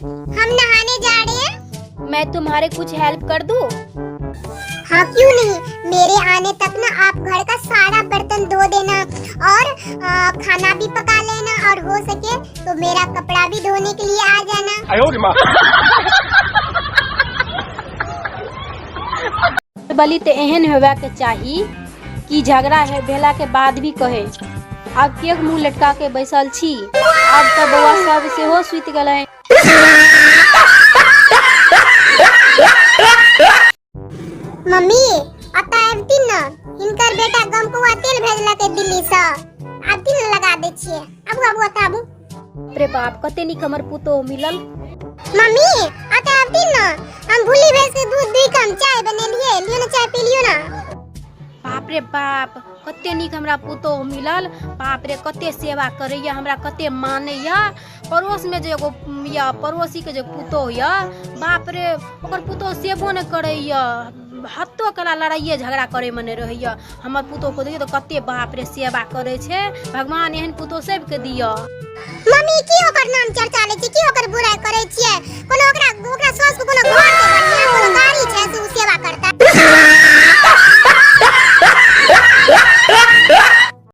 हम नहाने जा रहे हैं। मैं तुम्हारे कुछ हेल्प कर दूं? हाँ क्यों नहीं, मेरे आने तक ना आप घर का सारा बर्तन धो देना और खाना भी पका लेना, और हो सके तो मेरा कपड़ा भी धोने के लिए आ जाना। बली ते एहन होवे के चाही कि झगड़ा है भेला के बाद भी कहे अब के मुंह लटका के बैसल छी, अब तो बउआ सब से हो सुत गले। मम्मी अता आबती न, हिनकर बेटा गमकुआ तेल भेजला के दिल्ली से, आबती न लगा दे छिए। आबू आबू। रे बाप कते निक हमर पुतो मिलल। मम्मी अता आबती न, हम भूली भेज के दूध दी कम चाय बनेलिए, लियो ना चाय पी लियो ना। बाप रे बाप कते निक हमरा पुतो मिलल। बाप रे कते सेवा करैया, हमरा कते मानैया। पड़ोस में जे एगो या पड़ोसी के जे पुतो या, बाप रे ओकर पुतो सेबो न करैया, हत्तो कला लड़ाइए झगड़ा करे मने रहैया। हमर पुतो को देखिए तो कते बाप रे सेवा करे छे। भगवान एहन पुतो सबके दिया। मम्मी की ओकर नाम चर्चा ले छी, की ओकर बुराई करे छिए? कोनो ओकरा सास को कोनो घर के